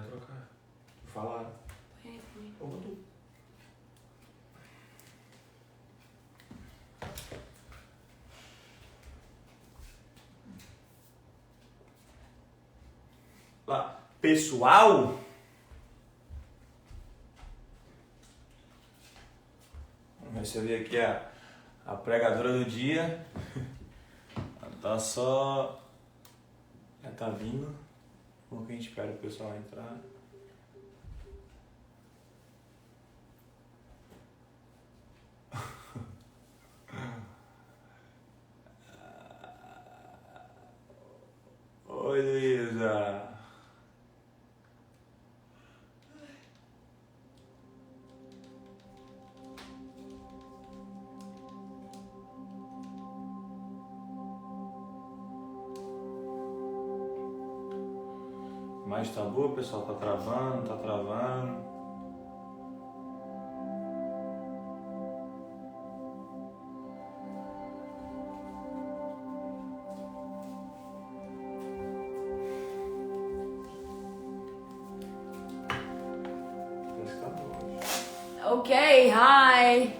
trocar. Falaram. Como tu? Lá. Pessoal? Vamos receber aqui a pregadora do dia. Ela tá só... Já tá vindo. Como que a gente espera o pessoal entrar? Oi, Luísa. Mas tá boa, pessoal? Tá travando, tá travando. Ok, hi!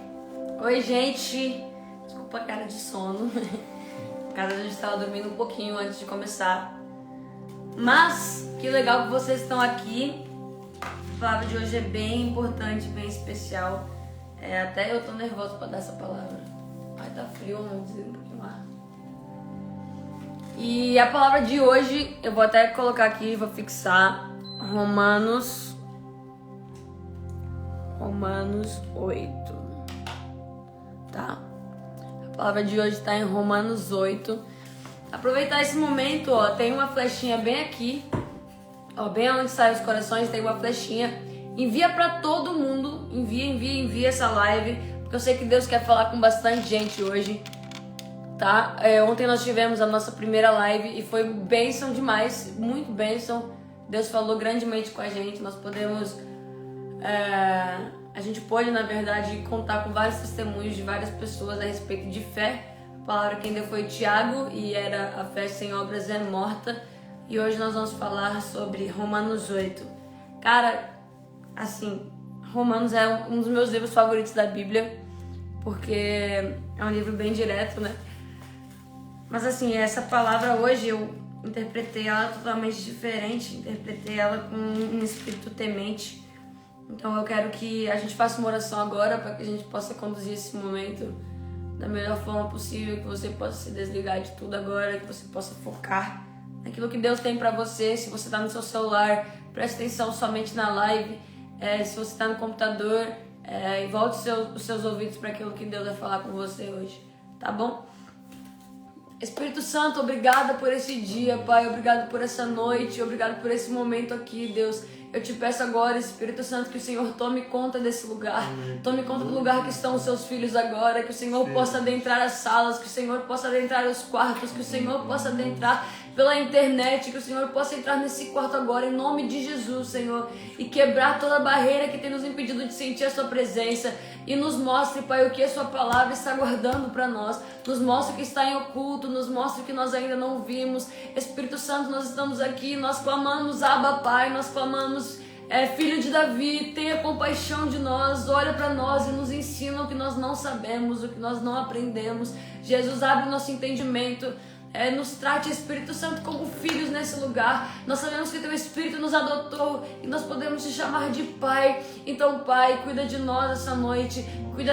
Oi, gente! Desculpa a cara de sono. Por causa a gente estava dormindo um pouquinho antes de começar. Mas, que legal que vocês estão aqui. A palavra de hoje é bem importante, bem especial. Até eu tô nervosa para dar essa palavra. Ai, tá frio, vamos dizer um pouquinho mais. E a palavra de hoje, eu vou até colocar aqui, vou fixar Romanos 8, tá? A palavra de hoje está em Romanos 8. Aproveitar esse momento, ó, tem uma flechinha bem aqui, ó, bem onde saem os corações, tem uma flechinha. Envia para todo mundo, envia essa live, porque eu sei que Deus quer falar com bastante gente hoje, tá? Ontem nós tivemos a nossa primeira live e foi bênção demais, muito bênção. Deus falou grandemente com a gente, nós podemos... a gente pôde, na verdade, contar com vários testemunhos de várias pessoas a respeito de fé. A palavra quem deu foi Tiago e era a fé sem obras é morta. E hoje nós vamos falar sobre Romanos 8. Cara, assim, Romanos é um dos meus livros favoritos da Bíblia, porque é um livro bem direto, né? Mas assim, essa palavra hoje eu interpretei ela totalmente diferente, interpretei ela com um espírito temente. Então eu quero que a gente faça uma oração agora para que a gente possa conduzir esse momento da melhor forma possível, que você possa se desligar de tudo agora, que você possa focar naquilo que Deus tem para você. Se você está no seu celular, preste atenção somente na live. Se você está no computador, e volte os seus ouvidos para aquilo que Deus vai falar com você hoje, tá bom? Espírito Santo, obrigada por esse dia, Pai, obrigado por essa noite, obrigado por esse momento aqui, Deus. Eu te peço agora, Espírito Santo, que o Senhor tome conta desse lugar. Tome conta do lugar que estão os seus filhos agora. Que o Senhor possa adentrar as salas, que o Senhor possa adentrar os quartos, que o Senhor possa adentrar pela internet, que o Senhor possa entrar nesse quarto agora, em nome de Jesus, Senhor. E quebrar toda a barreira que tem nos impedido de sentir a sua presença. E nos mostre, Pai, o que a sua palavra está guardando para nós. Nos mostre o que está em oculto, nos mostre o que nós ainda não vimos. Espírito Santo, nós estamos aqui, nós clamamos, Abba, Pai, nós clamamos, Filho de Davi, tenha compaixão de nós, olha para nós e nos ensina o que nós não sabemos, o que nós não aprendemos. Jesus, abre o nosso entendimento. Nos trate, Espírito Santo, como filhos nesse lugar. Nós sabemos que Teu Espírito nos adotou e nós podemos te chamar de Pai. Então, Pai, cuida de nós essa noite.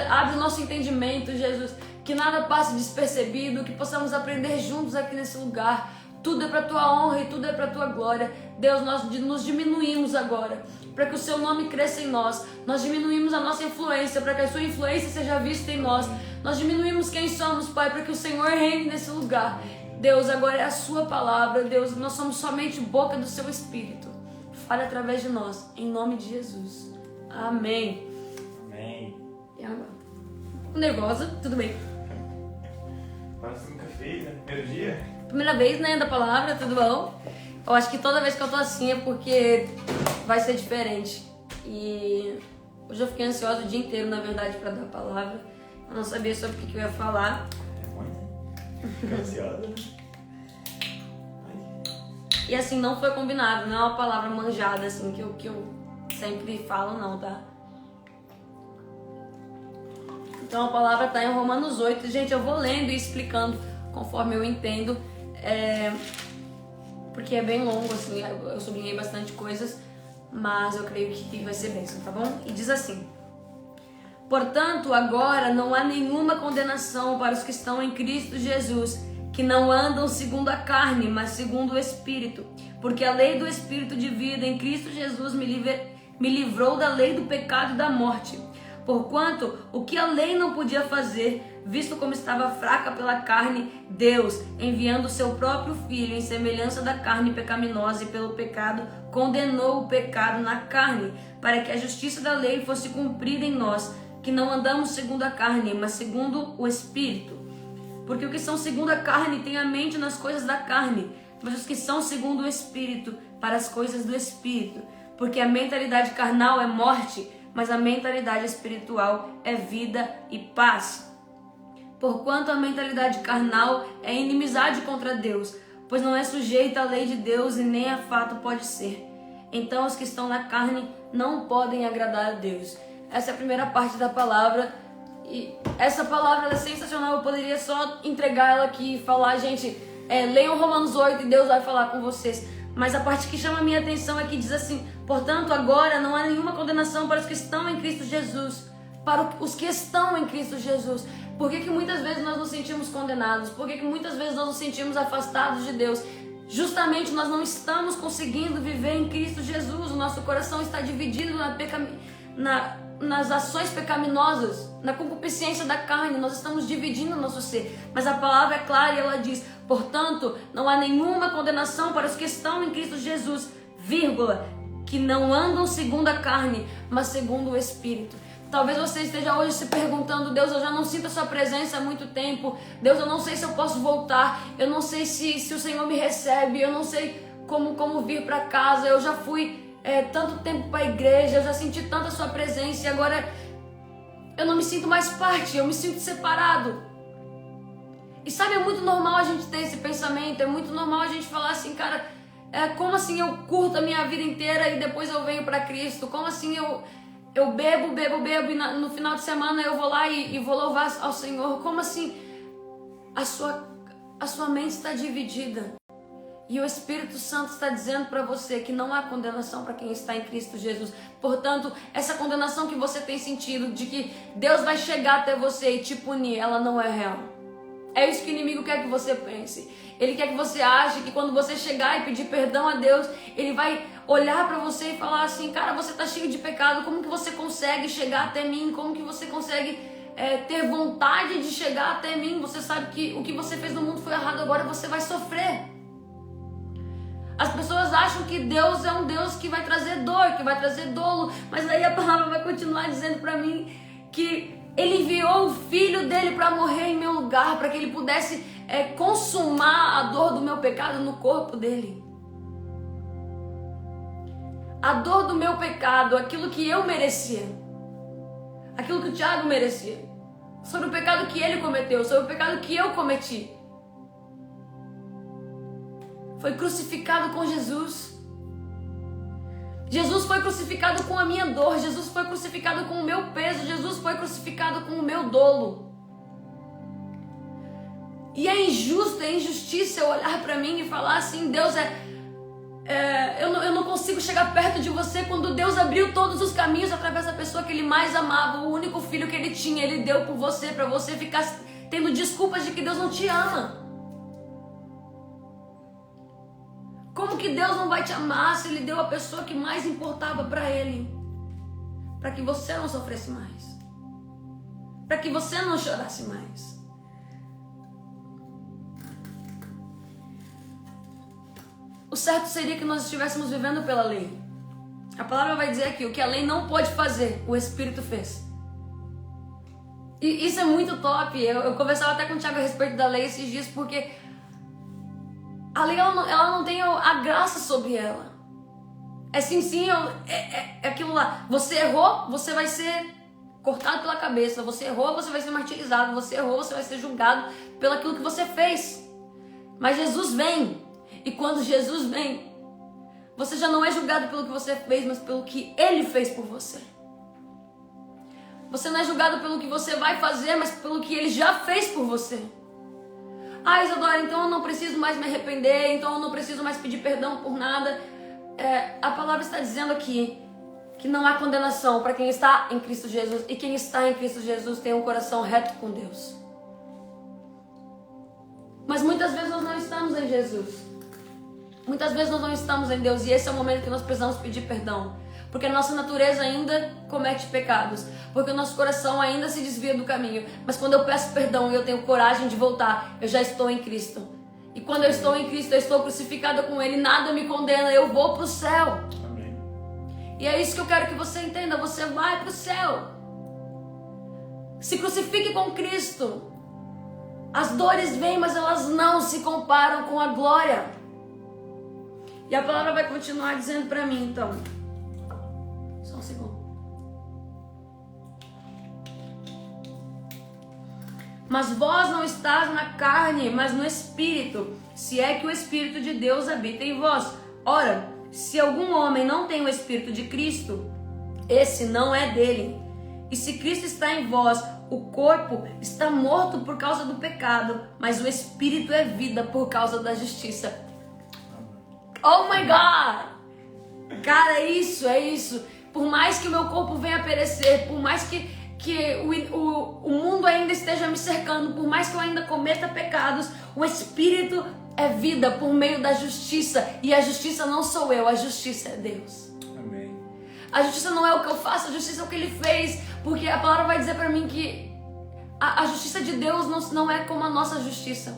Abre o nosso entendimento, Jesus. Que nada passe despercebido, que possamos aprender juntos aqui nesse lugar. Tudo é para Tua honra e tudo é para Tua glória. Deus, nós nos diminuímos agora, para que o Seu nome cresça em nós. Nós diminuímos a nossa influência, para que a Sua influência seja vista em nós. Nós diminuímos quem somos, Pai, para que o Senhor reine nesse lugar. Deus, agora é a Sua palavra. Deus, nós somos somente boca do Seu Espírito. Fale através de nós, em nome de Jesus. Amém. Amém. E agora? Nervosa, tudo bem. Quase nunca fez, né? Primeiro dia. Primeira vez, né, da palavra, tudo bom? Eu acho que toda vez que eu tô assim é porque vai ser diferente. E hoje eu fiquei ansiosa o dia inteiro, na verdade, pra dar a palavra. Eu não sabia sobre o que eu ia falar. É ruim, né? Fica ansiosa, né? E assim, não foi combinado, não é uma palavra manjada assim que eu sempre falo não, tá? Então a palavra está em Romanos 8. Gente, eu vou lendo e explicando conforme eu entendo, porque é bem longo, assim, eu sublinhei bastante coisas, mas eu creio que vai ser bênção, tá bom? E diz assim: portanto, agora não há nenhuma condenação para os que estão em Cristo Jesus, que não andam segundo a carne, mas segundo o Espírito. Porque a lei do Espírito de vida em Cristo Jesus me livrou da lei do pecado e da morte. Porquanto, o que a lei não podia fazer, visto como estava fraca pela carne, Deus, enviando o seu próprio Filho em semelhança da carne pecaminosa e pelo pecado, condenou o pecado na carne, para que a justiça da lei fosse cumprida em nós, que não andamos segundo a carne, mas segundo o Espírito. Porque os que são segundo a carne têm a mente nas coisas da carne, mas os que são segundo o Espírito, para as coisas do Espírito. Porque a mentalidade carnal é morte, mas a mentalidade espiritual é vida e paz. Porquanto a mentalidade carnal é inimizade contra Deus, pois não é sujeita à lei de Deus e nem a fato pode ser. Então os que estão na carne não podem agradar a Deus. Essa é a primeira parte da palavra. E essa palavra é sensacional, eu poderia só entregar ela aqui e falar, gente, leiam Romanos 8 e Deus vai falar com vocês. Mas a parte que chama a minha atenção é que diz assim: portanto, agora não há nenhuma condenação para os que estão em Cristo Jesus. Para os que estão em Cristo Jesus. Por que muitas vezes nós nos sentimos condenados? Por que muitas vezes nós nos sentimos afastados de Deus? Justamente nós não estamos conseguindo viver em Cristo Jesus. O nosso coração está dividido nas ações pecaminosas, na concupiscência da carne. Nós estamos dividindo o nosso ser. Mas a palavra é clara e ela diz: portanto, não há nenhuma condenação para os que estão em Cristo Jesus, vírgula, que não andam segundo a carne, mas segundo o Espírito. Talvez você esteja hoje se perguntando: Deus, eu já não sinto a sua presença há muito tempo. Deus, eu não sei se eu posso voltar. Eu não sei se o Senhor me recebe. Eu não sei como vir para casa. Eu já fui tanto tempo para a igreja. Eu já senti tanta a sua presença. E agora eu não me sinto mais parte. Eu me sinto separado. E sabe, é muito normal a gente ter esse pensamento. É muito normal a gente falar assim: cara, como assim eu curto a minha vida inteira e depois eu venho para Cristo? Como assim eu bebo e no final de semana eu vou lá e vou louvar ao Senhor? Como assim? A sua mente está dividida. E o Espírito Santo está dizendo para você que não há condenação para quem está em Cristo Jesus. Portanto, essa condenação que você tem sentido de que Deus vai chegar até você e te punir, ela não é real. É isso que o inimigo quer que você pense. Ele quer que você ache que quando você chegar e pedir perdão a Deus, Ele vai olhar para você e falar assim: cara, você está cheio de pecado, como que você consegue chegar até mim? Como que você consegue ter vontade de chegar até mim? Você sabe que o que você fez no mundo foi errado, agora você vai sofrer. As pessoas acham que Deus é um Deus que vai trazer dor, que vai trazer dolo, mas aí a palavra vai continuar dizendo para mim que Ele enviou o Filho dele para morrer em meu lugar, para que Ele pudesse consumar a dor do meu pecado no corpo dele. A dor do meu pecado, aquilo que eu merecia, aquilo que o Tiago merecia, sobre o pecado que ele cometeu, sobre o pecado que eu cometi, foi crucificado com Jesus. Jesus foi crucificado com a minha dor, Jesus foi crucificado com o meu peso, Jesus foi crucificado com o meu dolo. E é injusto, é injustiça eu olhar para mim e falar assim: Deus, eu não consigo chegar perto de você, quando Deus abriu todos os caminhos através da pessoa que Ele mais amava, o único filho que Ele tinha, Ele deu por você, para você ficar tendo desculpas de que Deus não te ama. Como que Deus não vai te amar se Ele deu a pessoa que mais importava para Ele? Para que você não sofresse mais, para que você não chorasse mais. O certo seria que nós estivéssemos vivendo pela lei. A palavra vai dizer aqui: o que a lei não pode fazer, o Espírito fez. E isso é muito top. Eu conversava até com o Tiago a respeito da lei esses dias, porque a lei ela não tem a graça sobre ela. É aquilo lá. Você errou, você vai ser cortado pela cabeça. Você errou, você vai ser martirizado. Você errou, você vai ser julgado pelo aquilo que você fez. Mas Jesus vem. E quando Jesus vem, Você já não é julgado pelo que você fez, mas pelo que Ele fez por você. Você não é julgado pelo que você vai fazer, mas pelo que Ele já fez por você. Ah, Isadora, então eu não preciso mais me arrepender, então eu não preciso mais pedir perdão por nada. A palavra está dizendo aqui que não há condenação para quem está em Cristo Jesus. E quem está em Cristo Jesus tem um coração reto com Deus. Mas muitas vezes nós não estamos em Jesus. Muitas vezes nós não estamos em Deus. E esse é o momento que nós precisamos pedir perdão. Porque a nossa natureza ainda comete pecados. Porque o nosso coração ainda se desvia do caminho. Mas quando eu peço perdão e eu tenho coragem de voltar, eu já estou em Cristo. E quando eu estou em Cristo, eu estou crucificada com Ele. Nada me condena, eu vou para o céu. Amém. E é isso que eu quero que você entenda. Você vai para o céu. Se crucifique com Cristo. As dores vêm, mas elas não se comparam com a glória. E a palavra vai continuar dizendo para mim, então. Só um segundo. Mas vós não estáis na carne, mas no Espírito, se é que o Espírito de Deus habita em vós. Ora, se algum homem não tem o Espírito de Cristo, esse não é dele. E se Cristo está em vós, o corpo está morto por causa do pecado, mas o Espírito é vida por causa da justiça. Oh my God! Cara, é isso. Por mais que o meu corpo venha a perecer, por mais que o mundo ainda esteja me cercando, por mais que eu ainda cometa pecados, o Espírito é vida por meio da justiça. E a justiça não sou eu, a justiça é Deus. Amém. A justiça não é o que eu faço, a justiça é o que Ele fez. Porque a palavra vai dizer para mim que a justiça de Deus não é como a nossa justiça.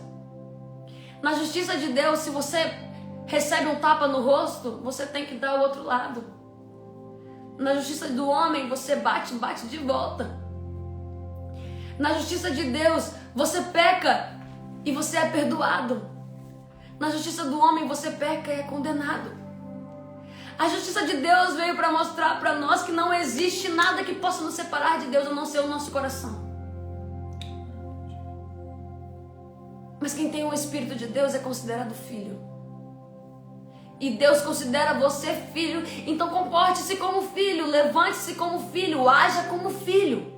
Na justiça de Deus, se você recebe um tapa no rosto, você tem que dar o outro lado. Na justiça do homem, você bate de volta. Na justiça de Deus, você peca e você é perdoado. Na justiça do homem, você peca e é condenado. A justiça de Deus veio para mostrar para nós que não existe nada que possa nos separar de Deus, a não ser o nosso coração. Mas quem tem o Espírito de Deus é considerado filho. E Deus considera você filho, então comporte-se como filho, levante-se como filho, haja como filho.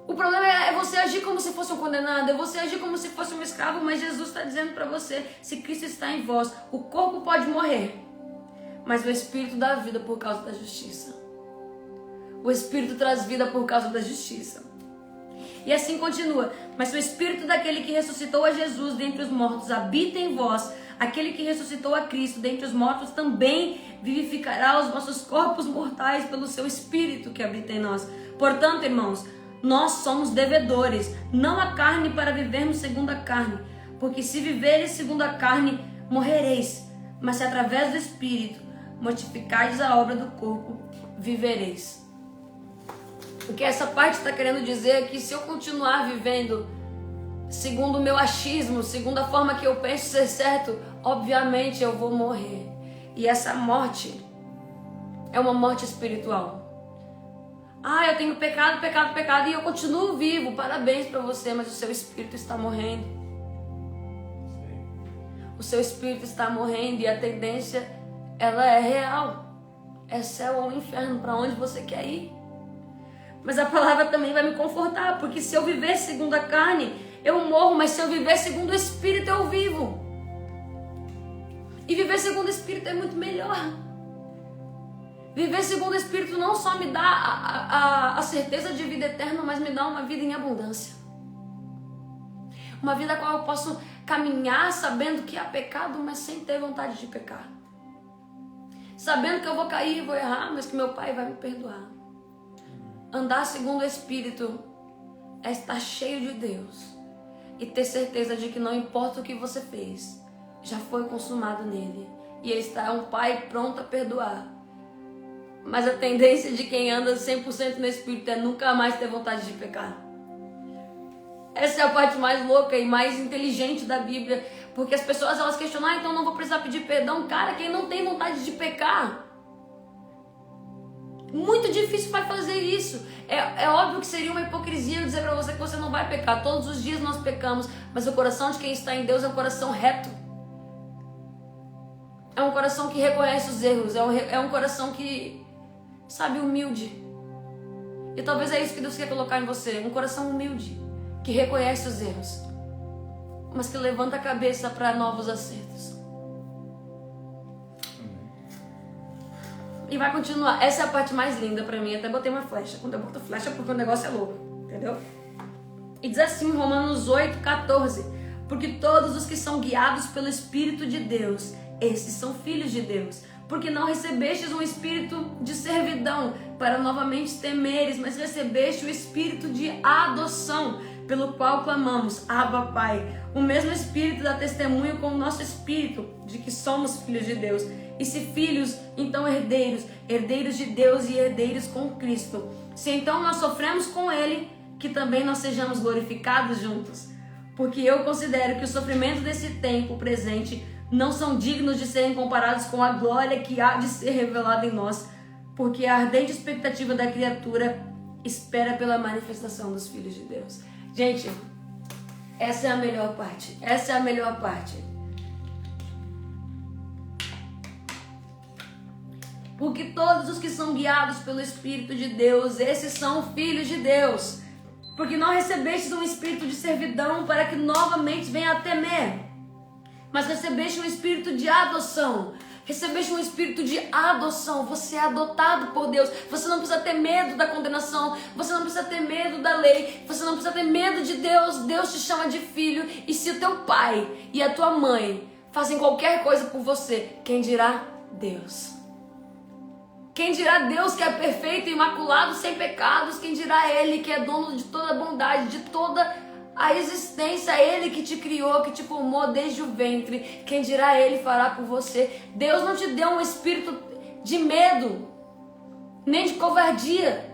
O problema é você agir como se fosse um condenado, é você agir como se fosse um escravo, mas Jesus está dizendo para você, se Cristo está em vós, o corpo pode morrer, mas o Espírito dá vida por causa da justiça. O Espírito traz vida por causa da justiça. E assim continua. Mas o Espírito daquele que ressuscitou a Jesus dentre os mortos habita em vós. Aquele que ressuscitou a Cristo dentre os mortos também vivificará os vossos corpos mortais pelo seu Espírito que habita em nós. Portanto, irmãos, nós somos devedores, não a carne para vivermos segundo a carne. Porque se viveres segundo a carne, morrereis. Mas se através do Espírito mortificardes a obra do corpo, vivereis. O que essa parte está querendo dizer é que se eu continuar vivendo segundo o meu achismo, segundo a forma que eu penso ser certo, obviamente eu vou morrer. E essa morte é uma morte espiritual. Ah, eu tenho pecado e eu continuo vivo. Parabéns para você, mas o seu espírito está morrendo. O seu espírito está morrendo e a tendência, ela é real. É céu ou inferno, para onde você quer ir. Mas a palavra também vai me confortar, porque se eu viver segundo a carne, eu morro, mas se eu viver segundo o Espírito, eu vivo. E viver segundo o Espírito é muito melhor. Viver segundo o Espírito não só me dá a certeza de vida eterna, mas me dá uma vida em abundância. Uma vida a qual eu posso caminhar sabendo que há pecado, mas sem ter vontade de pecar. Sabendo que eu vou cair e vou errar, mas que meu Pai vai me perdoar. Andar segundo o Espírito é estar cheio de Deus e ter certeza de que não importa o que você fez, já foi consumado nele. E Ele está um Pai pronto a perdoar. Mas a tendência de quem anda 100% no Espírito é nunca mais ter vontade de pecar. Essa é a parte mais louca e mais inteligente da Bíblia, porque as pessoas elas questionam, então não vou precisar pedir perdão. Cara, quem não tem vontade de pecar, muito difícil vai fazer isso. É óbvio que seria uma hipocrisia eu dizer para você que você não vai pecar. Todos os dias nós pecamos, mas o coração de quem está em Deus é um coração reto. É um coração que reconhece os erros. É um coração que, sabe, humilde. E talvez é isso que Deus quer colocar em você. Um coração humilde, que reconhece os erros, mas que levanta a cabeça para novos acertos. E vai continuar. Essa é a parte mais linda pra mim. Até botei uma flecha. Quando eu boto flecha é porque o negócio é louco. Entendeu? E diz assim, Romanos 8:14. Porque todos os que são guiados pelo Espírito de Deus, esses são filhos de Deus. Porque não recebestes um espírito de servidão para novamente temeres, mas recebeste o espírito de adoção, pelo qual clamamos, Abba, Pai. O mesmo Espírito dá testemunho com o nosso espírito de que somos filhos de Deus. E se filhos, então herdeiros, herdeiros de Deus e herdeiros com Cristo. Se então nós sofremos com Ele, que também nós sejamos glorificados juntos. Porque eu considero que os sofrimentos desse tempo presente não são dignos de serem comparados com a glória que há de ser revelada em nós. Porque a ardente expectativa da criatura espera pela manifestação dos filhos de Deus. Gente, essa é a melhor parte. Essa é a melhor parte. Porque todos os que são guiados pelo Espírito de Deus, esses são filhos de Deus. Porque não recebestes um espírito de servidão para que novamente venha a temer, mas recebeste um espírito de adoção. Recebeste um espírito de adoção. Você é adotado por Deus. Você não precisa ter medo da condenação. Você não precisa ter medo da lei. Você não precisa ter medo de Deus. Deus te chama de filho. E se o teu pai e a tua mãe fazem qualquer coisa por você, quem dirá? Deus. Quem dirá Deus que é perfeito, imaculado, sem pecados? Quem dirá Ele que é dono de toda a bondade, de toda a existência? Ele que te criou, que te formou desde o ventre. Quem dirá Ele fará por você? Deus não te deu um espírito de medo, nem de covardia.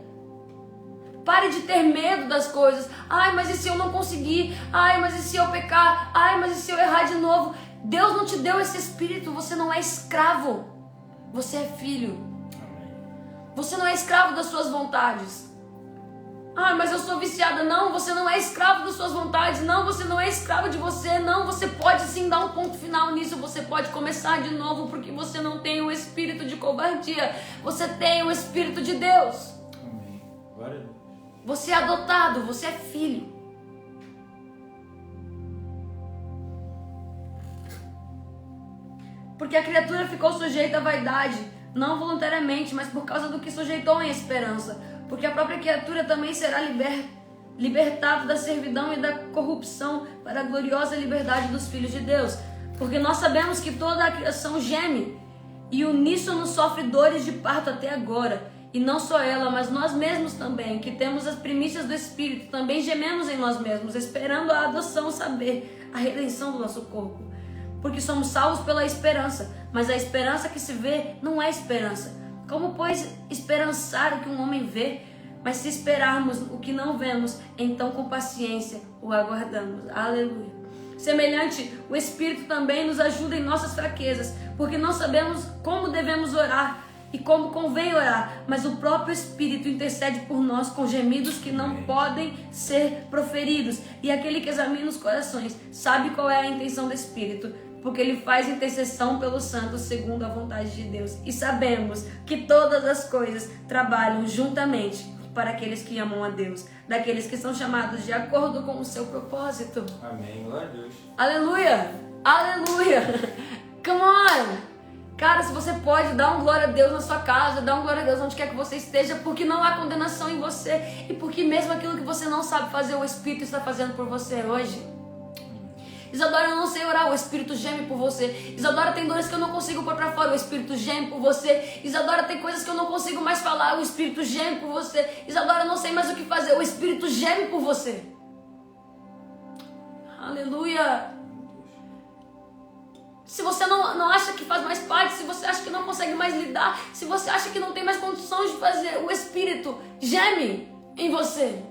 Pare de ter medo das coisas. Ai, mas e se eu não conseguir? Ai, mas e se eu pecar? Ai, mas e se eu errar de novo? Deus não te deu esse espírito. Você não é escravo. Você é filho. Você não é escravo das suas vontades. Ah, mas eu sou viciada. Não, você não é escravo das suas vontades. Não, você não é escravo de você. Não, você pode sim dar um ponto final nisso. Você pode começar de novo, porque você não tem um espírito de covardia. Você tem o Espírito de Deus. Amém. Glória a Deus. Você é adotado, você é filho. Porque a criatura ficou sujeita à vaidade, não voluntariamente, mas por causa do que sujeitou em esperança. Porque a própria criatura também será libertada da servidão e da corrupção para a gloriosa liberdade dos filhos de Deus. Porque nós sabemos que toda a criação geme e uníssono sofre dores de parto até agora. E não só ela, mas nós mesmos também, que temos as primícias do Espírito, também gememos em nós mesmos, esperando a adoção, saber, a redenção do nosso corpo. Porque somos salvos pela esperança, mas a esperança que se vê não é esperança. Como, pois, esperançar o que um homem vê? Mas se esperarmos o que não vemos, então com paciência o aguardamos. Aleluia. Semelhante, o Espírito também nos ajuda em nossas fraquezas, porque não sabemos como devemos orar e como convém orar, mas o próprio Espírito intercede por nós com gemidos que não podem ser proferidos. E aquele que examina os corações sabe qual é a intenção do Espírito, porque ele faz intercessão pelos santos segundo a vontade de Deus. E sabemos que todas as coisas trabalham juntamente para aqueles que amam a Deus, daqueles que são chamados de acordo com o seu propósito. Amém, glória a Deus. Aleluia, aleluia. Come on. Cara, se você pode, dá um glória a Deus na sua casa, dá um glória a Deus onde quer que você esteja, porque não há condenação em você, e porque mesmo aquilo que você não sabe fazer, o Espírito está fazendo por você hoje. Isadora, eu não sei orar, o Espírito geme por você. Isadora, tem dores que eu não consigo pôr pra fora, o Espírito geme por você. Isadora, tem coisas que eu não consigo mais falar, o Espírito geme por você. Isadora, eu não sei mais o que fazer, o Espírito geme por você. Aleluia. Se você não acha que faz mais parte, se você acha que não consegue mais lidar, se você acha que não tem mais condições de fazer, o Espírito geme em você.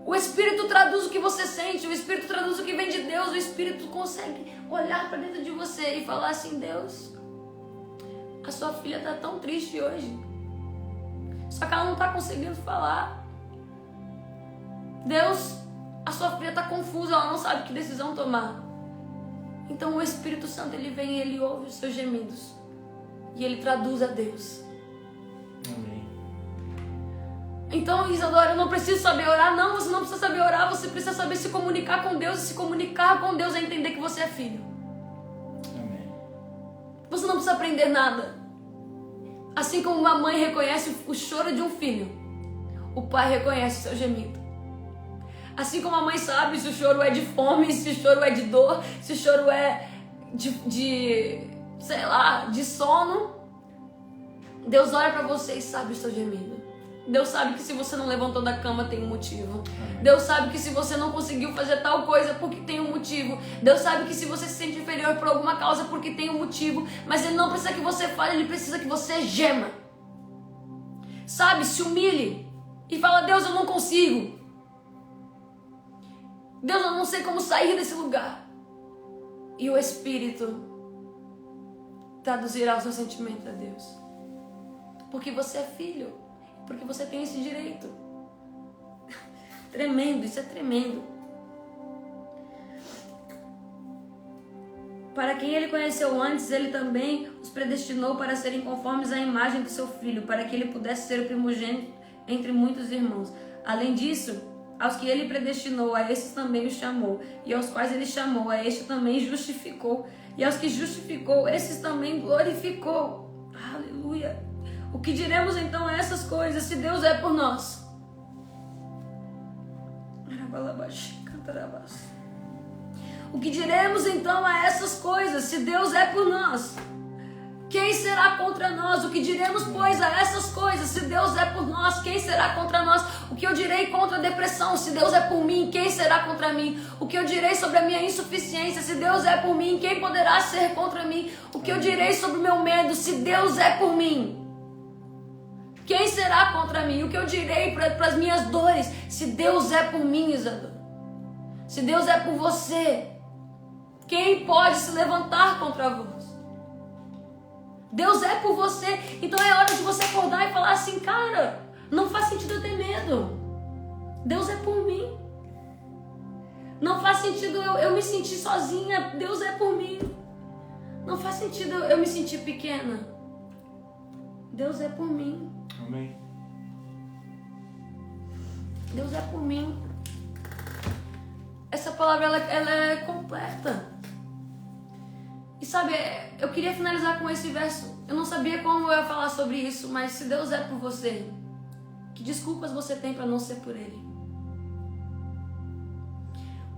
O Espírito traduz o que você sente, o Espírito traduz o que vem de Deus, o Espírito consegue olhar para dentro de você e falar assim: Deus, a sua filha está tão triste hoje, só que ela não está conseguindo falar. Deus, a sua filha está confusa, ela não sabe que decisão tomar. Então o Espírito Santo, ele vem e ele ouve os seus gemidos. E ele traduz a Deus. Amém. Então, Isadora, eu não preciso saber orar. Não, você não precisa saber orar. Você precisa saber se comunicar com Deus. E se comunicar com Deus é entender que você é filho. Amém. Você não precisa aprender nada. Assim como uma mãe reconhece o choro de um filho, o pai reconhece o seu gemido. Assim como a mãe sabe se o choro é de fome, se o choro é de dor, se o choro é sei lá, de sono, Deus olha pra você e sabe o seu gemido. Deus sabe que se você não levantou da cama tem um motivo. Amém. Deus sabe que se você não conseguiu fazer tal coisa porque tem um motivo. Deus sabe que se você se sente inferior por alguma causa porque tem um motivo. Mas Ele não precisa que você fale, Ele precisa que você gema. Sabe, se humilhe e fala: Deus, eu não consigo. Deus, eu não sei como sair desse lugar. E o Espírito traduzirá o seu sentimento a Deus. Porque você é filho. Porque você tem esse direito. Tremendo, isso é tremendo. Para quem Ele conheceu antes, Ele também os predestinou para serem conformes à imagem do seu Filho, para que Ele pudesse ser o primogênito entre muitos irmãos. Além disso, aos que Ele predestinou, a esses também os chamou. E aos quais Ele chamou, a estes também justificou. E aos que justificou, esses também glorificou. Aleluia! O que diremos então a essas coisas, se Deus é por nós? O que diremos então a essas coisas, se Deus é por nós? Quem será contra nós? O que diremos, pois, a essas coisas, se Deus é por nós? Quem será contra nós? O que eu direi contra a depressão, se Deus é por mim? Quem será contra mim? O que eu direi sobre a minha insuficiência, se Deus é por mim? Quem poderá ser contra mim? O que eu direi sobre o meu medo, se Deus é por mim? Quem será contra mim? O que eu direi para as minhas dores? Se Deus é por mim, Isadora. Se Deus é por você, quem pode se levantar contra vós? Deus é por você. Então é hora de você acordar e falar assim: cara, não faz sentido eu ter medo. Deus é por mim. Não faz sentido eu me sentir sozinha. Deus é por mim. Não faz sentido eu me sentir pequena. Deus é por mim. Amém. Deus é por mim. Essa palavra ela é completa. E sabe, eu queria finalizar com esse verso. Eu não sabia como eu ia falar sobre isso, mas se Deus é por você, que desculpas você tem para não ser por Ele?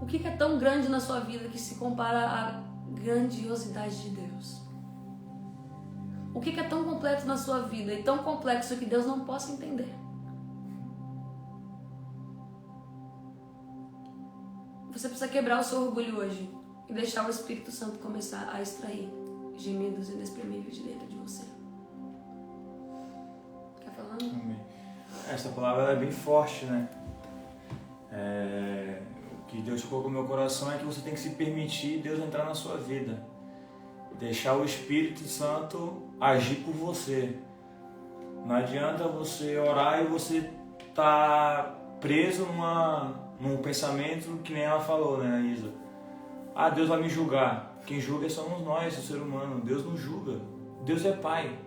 O que é tão grande na sua vida que se compara à grandiosidade de Deus? O que é tão completo na sua vida e tão complexo que Deus não possa entender? Você precisa quebrar o seu orgulho hoje e deixar o Espírito Santo começar a extrair gemidos inexprimíveis de dentro de você. Quer falar? Amém. Essa palavra é bem forte, né? O que Deus colocou no meu coração é que você tem que se permitir Deus entrar na sua vida. Deixar o Espírito Santo agir por você. Não adianta você orar e você tá preso num pensamento que nem ela falou, né, Isa? Ah, Deus vai me julgar. Quem julga somos nós, o ser humano. Deus não julga. Deus é Pai.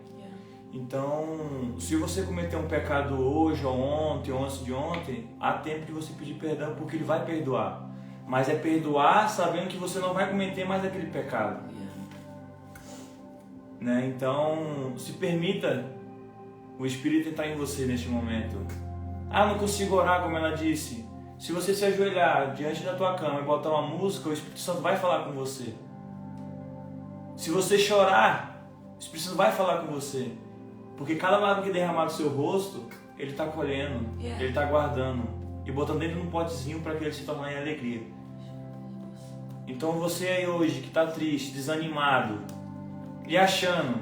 Então, se você cometer um pecado hoje, ou ontem, ou antes de ontem, há tempo de você pedir perdão, porque Ele vai perdoar. Mas é perdoar sabendo que você não vai cometer mais aquele pecado. Né? Então, se permita o Espírito entrar em você neste momento. Ah, não consigo orar, como ela disse. Se você se ajoelhar diante da tua cama e botar uma música, o Espírito Santo vai falar com você. Se você chorar, o Espírito Santo vai falar com você. Porque cada lágrima que derramar do seu rosto, Ele está colhendo, Ele está guardando e botando dentro de um potezinho para que ele se torne em alegria. Então você aí hoje que está triste, desanimado e achando,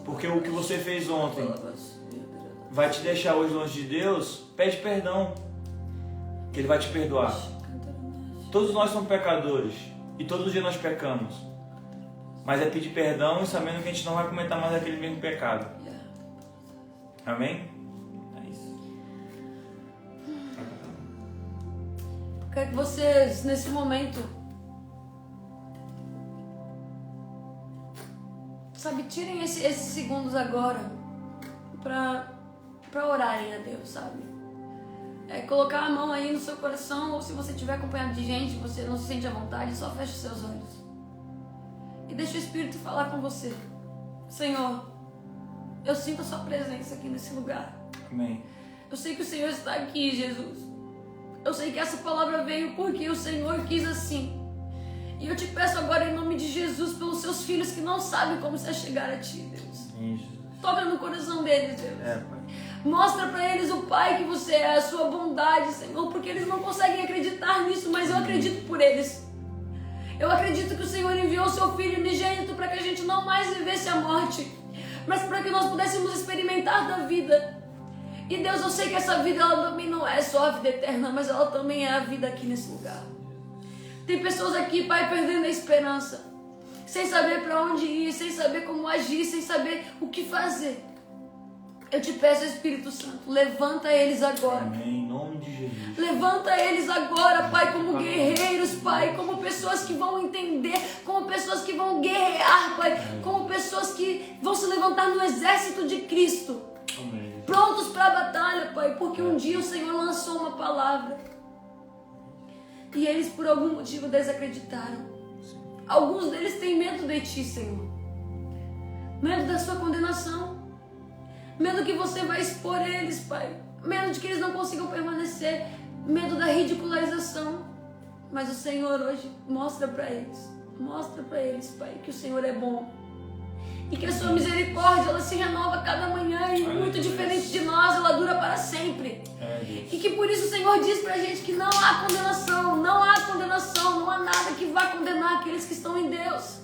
porque o que você fez ontem vai te deixar hoje longe de Deus, pede perdão, que Ele vai te perdoar. Todos nós somos pecadores e todos os dias nós pecamos, mas é pedir perdão e sabendo que a gente não vai cometer mais aquele mesmo pecado. Amém? É isso. Quero que vocês, nesse momento, Sabe, tirem esses segundos agora pra orarem a Deus, sabe? Colocar a mão aí no seu coração, ou se você estiver acompanhado de gente, você não se sente à vontade, só fecha os seus olhos. E deixa o Espírito falar com você. Senhor, eu sinto a sua presença aqui nesse lugar. Amém. Eu sei que o Senhor está aqui, Jesus. Eu sei que essa palavra veio porque o Senhor quis assim. E eu te peço agora em nome de Jesus pelos seus filhos que não sabem como se chegar a ti, Deus. Sim, Jesus. Toca no coração deles, Deus. Pai. Mostra pra eles o Pai que você é, a sua bondade, Senhor, porque eles não conseguem acreditar nisso, mas eu acredito por eles. Eu acredito que o Senhor enviou o seu Filho unigênito para que a gente não mais vivesse a morte, mas para que nós pudéssemos experimentar da vida. E Deus, eu sei que essa vida ela também não é só a vida eterna, mas ela também é a vida aqui nesse lugar. Tem pessoas aqui, Pai, perdendo a esperança, sem saber para onde ir, sem saber como agir, sem saber o que fazer. Eu te peço, Espírito Santo, levanta eles agora. Amém. Em nome de Jesus. Levanta eles agora, Pai, como guerreiros, Pai, como pessoas que vão entender, como pessoas que vão guerrear, Pai, como pessoas que vão se levantar no exército de Cristo. Amém. Prontos para a batalha, Pai, porque um dia o Senhor lançou uma palavra e eles por algum motivo desacreditaram. Alguns deles têm medo de Ti, Senhor. Medo da sua condenação. Medo que você vai expor eles, Pai. Medo de que eles não consigam permanecer. Medo da ridicularização. Mas o Senhor hoje mostra para eles. Mostra para eles, Pai, que o Senhor é bom. E que a sua misericórdia, ela se renova cada manhã. E muito diferente de nós, ela dura para sempre. E que por isso o Senhor diz pra gente que não há condenação. Não há condenação. Não há nada que vá condenar aqueles que estão em Deus.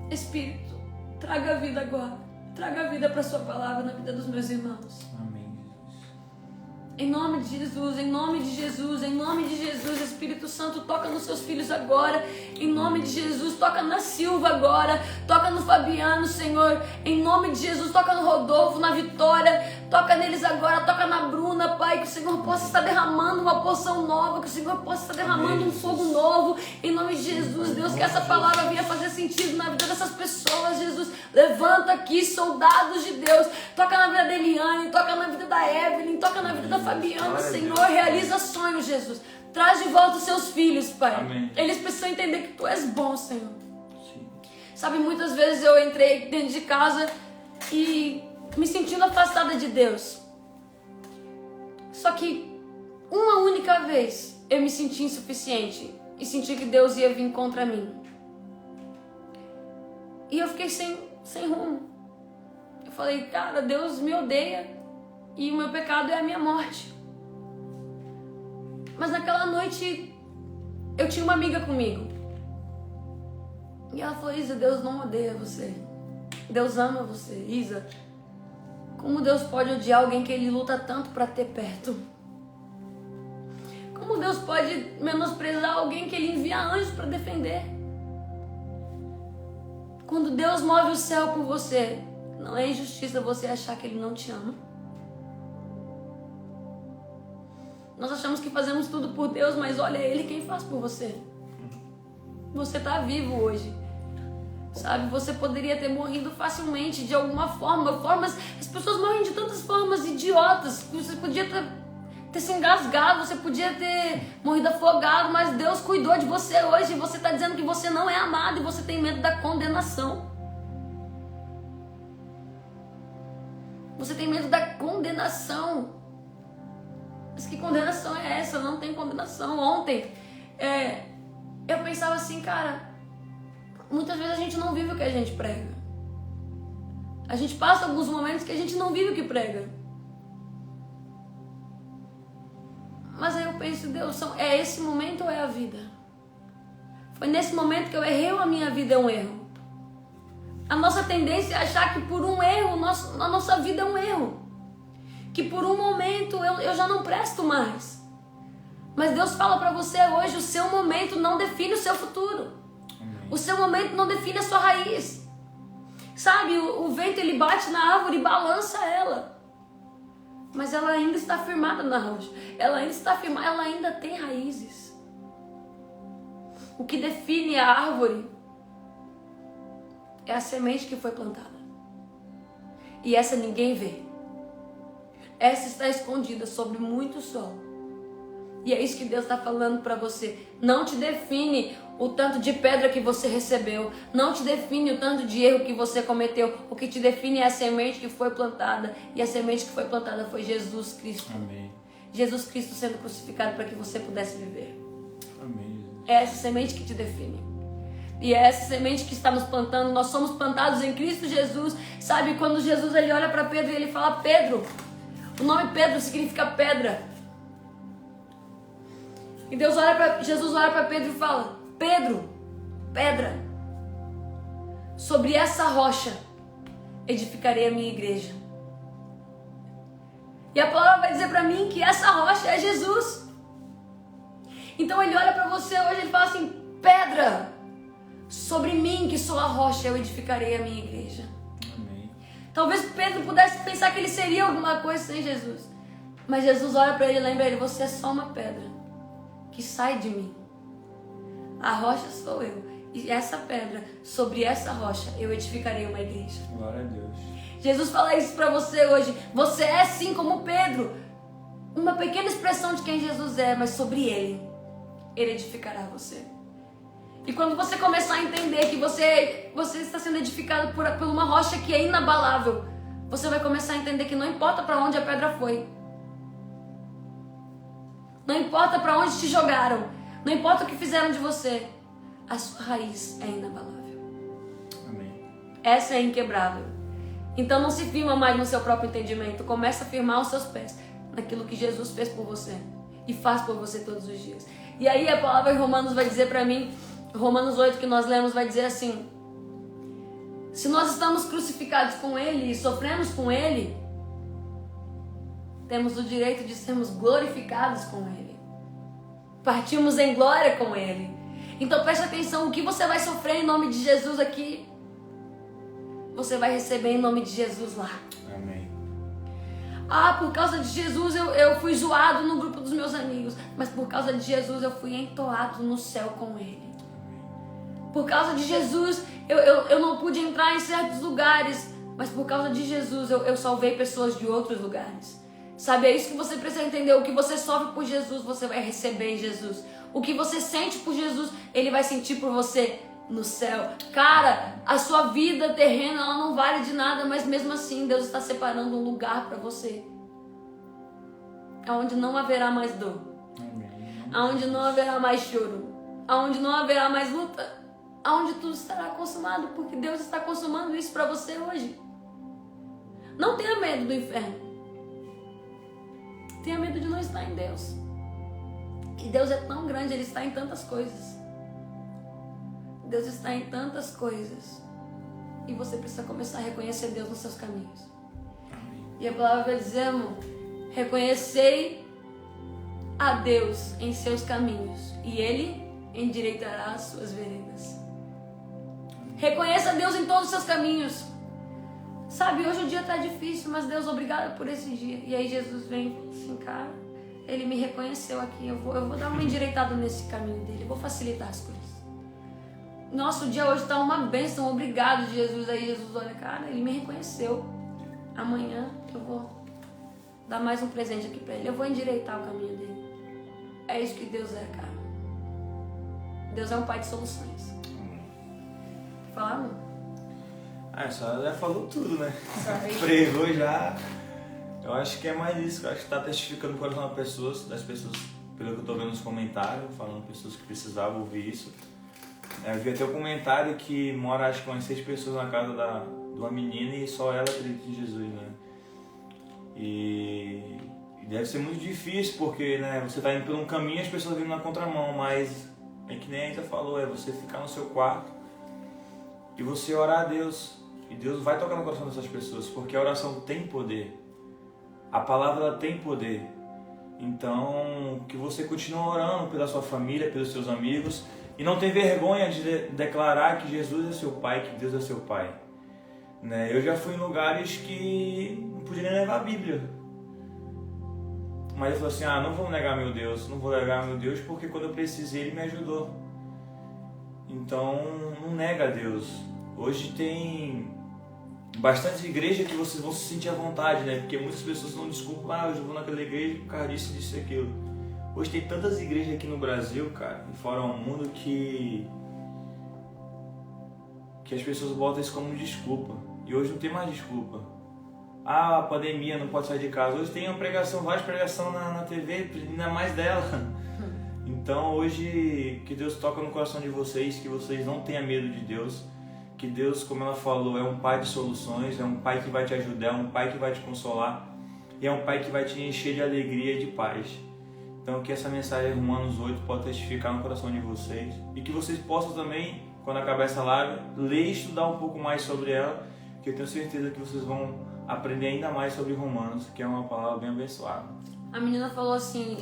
Espírito, traga a vida agora. Traga a vida para a sua palavra na vida dos meus irmãos. Amém, Jesus. Em nome de Jesus, em nome de Jesus, em nome de Jesus, Espírito Santo, toca nos seus filhos agora. Em nome de Jesus, toca na Silva agora. Toca no Fabiano, Senhor. Em nome de Jesus, toca no Rodolfo, na Vitória. Toca neles agora, toca na Bruna, Pai. Que o Senhor possa estar derramando uma porção nova. Que o Senhor possa estar derramando um fogo novo. Em nome de Jesus, Deus, que essa palavra venha fazer sentido na vida dessas pessoas, Jesus. Levanta aqui, soldados de Deus. Toca na vida da Eliane, toca na vida da Evelyn, toca na vida da Fabiana, Senhor. Realiza sonhos, Jesus. Traz de volta os seus filhos, Pai. Amém. Eles precisam entender que Tu és bom, Senhor. Sim. Sabe, muitas vezes eu entrei dentro de casa e me sentindo afastada de Deus. Só que uma única vez eu me senti insuficiente e senti que Deus ia vir contra mim. E eu fiquei sem rumo. Eu falei, cara, Deus me odeia e o meu pecado é a minha morte. Mas naquela noite eu tinha uma amiga comigo. E ela falou, Isa, Deus não odeia você. Deus ama você, Isa. Como Deus pode odiar alguém que Ele luta tanto para ter perto? Como Deus pode menosprezar alguém que Ele envia anjos para defender? Quando Deus move o céu por você, não é injustiça você achar que Ele não te ama? Nós achamos que fazemos tudo por Deus, mas olha, é Ele quem faz por você. Você está vivo hoje. Sabe, você poderia ter morrido facilmente de alguma forma. As pessoas morrem de tantas formas idiotas. Você podia ter se engasgado, você podia ter morrido afogado, mas Deus cuidou de você hoje. E você está dizendo que você não é amado e você tem medo da condenação. Você tem medo da condenação. Mas que condenação é essa? Não tem condenação. Ontem, eu pensava assim, cara, muitas vezes a gente não vive o que a gente prega. A gente passa alguns momentos que a gente não vive o que prega. Mas aí eu penso, Deus, é esse momento ou é a vida? Foi nesse momento que eu errei ou a minha vida é um erro? A nossa tendência é achar que por um erro, a nossa vida é um erro. Que por um momento eu já não presto mais. Mas Deus fala pra você hoje, o seu momento não define o seu futuro. O seu momento não define a sua raiz. Sabe, o vento ele bate na árvore e balança ela. Mas ela ainda está firmada na rocha. Ela ainda está firmada, ela ainda tem raízes. O que define a árvore é a semente que foi plantada. E essa ninguém vê. Essa está escondida sob muito sol. E é isso que Deus está falando para você. Não te define o tanto de pedra que você recebeu. Não te define o tanto de erro que você cometeu. O que te define é a semente que foi plantada. E a semente que foi plantada foi Jesus Cristo. Amém. Jesus Cristo sendo crucificado para que você pudesse viver. Amém. É essa semente que te define. E é essa semente que está nos plantando. Nós somos plantados em Cristo Jesus. Sabe, quando Jesus ele olha para Pedro e ele fala Pedro. O nome Pedro significa pedra. E Jesus olha para Pedro e fala: Pedro, pedra, sobre essa rocha edificarei a minha igreja. E a palavra vai dizer para mim que essa rocha é Jesus. Então ele olha para você hoje e ele fala assim: pedra, sobre mim que sou a rocha eu edificarei a minha igreja. Amém. Talvez Pedro pudesse pensar que ele seria alguma coisa sem Jesus. Mas Jesus olha para ele e lembra ele: você é só uma pedra que sai de mim. A rocha sou eu. E essa pedra, sobre essa rocha, eu edificarei uma igreja. Glória a Deus. Jesus fala isso para você hoje. Você é assim como Pedro. Uma pequena expressão de quem Jesus é, mas sobre ele edificará você. E quando você começar a entender que você está sendo edificado por uma rocha que é inabalável, você vai começar a entender que não importa para onde a pedra foi. Não importa para onde te jogaram. Não importa o que fizeram de você. A sua raiz é inabalável. Amém. Essa é inquebrável. Então não se firma mais no seu próprio entendimento. Começa a firmar os seus pés naquilo que Jesus fez por você. E faz por você todos os dias. E aí a palavra em Romanos vai dizer para mim, Romanos 8 que nós lemos vai dizer assim: se nós estamos crucificados com Ele e sofremos com Ele, temos o direito de sermos glorificados com Ele. Partimos em glória com Ele. Então preste atenção, o que você vai sofrer em nome de Jesus aqui, você vai receber em nome de Jesus lá. Amém. Ah, por causa de Jesus eu fui zoado no grupo dos meus amigos. Mas por causa de Jesus eu fui entoado no céu com Ele. Por causa de Jesus eu não pude entrar em certos lugares. Mas por causa de Jesus eu salvei pessoas de outros lugares. Sabe, é isso que você precisa entender. O que você sofre por Jesus, você vai receber em Jesus. O que você sente por Jesus, Ele vai sentir por você no céu. Cara, a sua vida terrena, ela não vale de nada, mas mesmo assim, Deus está separando um lugar para você. Onde não haverá mais dor. Onde não haverá mais choro. Onde não haverá mais luta. Onde tudo estará consumado, porque Deus está consumando isso para você hoje. Não tenha medo do inferno. Tenha medo de não estar em Deus. Que Deus é tão grande, Ele está em tantas coisas. Deus está em tantas coisas. E você precisa começar a reconhecer Deus nos seus caminhos. E a palavra vai dizer, amor, reconhecei a Deus em seus caminhos, e Ele endireitará as suas veredas. Reconheça a Deus em todos os seus caminhos. Sabe, hoje o dia está difícil, mas Deus, obrigada por esse dia. E aí Jesus vem e fala assim, cara, Ele me reconheceu aqui, eu vou dar uma endireitada nesse caminho dele, eu vou facilitar as coisas. Nosso dia hoje está uma bênção, obrigado Jesus. Aí Jesus olha, cara, Ele me reconheceu. Amanhã eu vou dar mais um presente aqui para Ele, eu vou endireitar o caminho dele. É isso que Deus é, cara. Deus é um pai de soluções. Falar, não? Só já falou tudo, né? Sorry. Pregou já. Eu acho que é mais isso. Eu acho que tá testificando o coração das pessoas, pelo que eu tô vendo nos comentários, falando pessoas que precisavam ouvir isso. Eu vi até um comentário que mora, acho que umas 6 pessoas na casa de uma menina e só ela acredita em Jesus, né? E deve ser muito difícil porque, né, você tá indo por um caminho e as pessoas vindo na contramão, mas é que nem a Aita falou, é você ficar no seu quarto e você orar a Deus. E Deus vai tocar no coração dessas pessoas, porque a oração tem poder. A palavra ela tem poder. Então, que você continue orando pela sua família, pelos seus amigos, e não tem vergonha de declarar que Jesus é seu Pai, que Deus é seu Pai. Né? Eu já fui em lugares que não podia nem levar a Bíblia. Mas eu falei assim, não vou negar meu Deus, não vou negar meu Deus, porque quando eu precisei Ele me ajudou. Então não nega a Deus. Hoje tem bastante igreja que vocês vão se sentir à vontade, né? Porque muitas pessoas não desculpam, eu vou naquela igreja por causa disso e aquilo. Hoje tem tantas igrejas aqui no Brasil, cara, e fora o mundo, que as pessoas botam isso como desculpa. E hoje não tem mais desculpa. A pandemia, não pode sair de casa. Hoje tem uma pregação, várias pregações na TV, ainda mais dela. Então hoje, que Deus toca no coração de vocês, que vocês não tenham medo de Deus. Que Deus, como ela falou, é um pai de soluções, é um pai que vai te ajudar, é um pai que vai te consolar. E é um pai que vai te encher de alegria e de paz. Então que essa mensagem de Romanos 8 possa testificar no coração de vocês. E que vocês possam também, quando acabar essa live, ler e estudar um pouco mais sobre ela. Que eu tenho certeza que vocês vão aprender ainda mais sobre Romanos, que é uma palavra bem abençoada. A menina falou assim,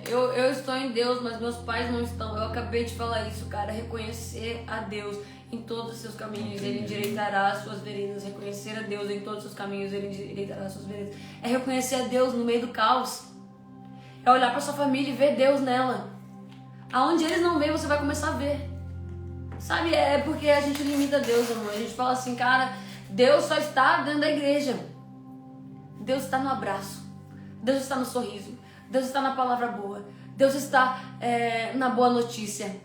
eu estou em Deus, mas meus pais não estão. Eu acabei de falar isso, cara. Reconhecer a Deus em todos os seus caminhos, Ele endireitará as suas veredas. Reconhecer a Deus em todos os seus caminhos, Ele endireitará as suas veredas. É reconhecer a Deus no meio do caos. É olhar para sua família e ver Deus nela. Aonde eles não veem, você vai começar a ver. Sabe, é porque a gente limita Deus, amor. A gente fala assim, cara, Deus só está dentro da igreja. Deus está no abraço. Deus está no sorriso. Deus está na palavra boa. Deus está na boa notícia.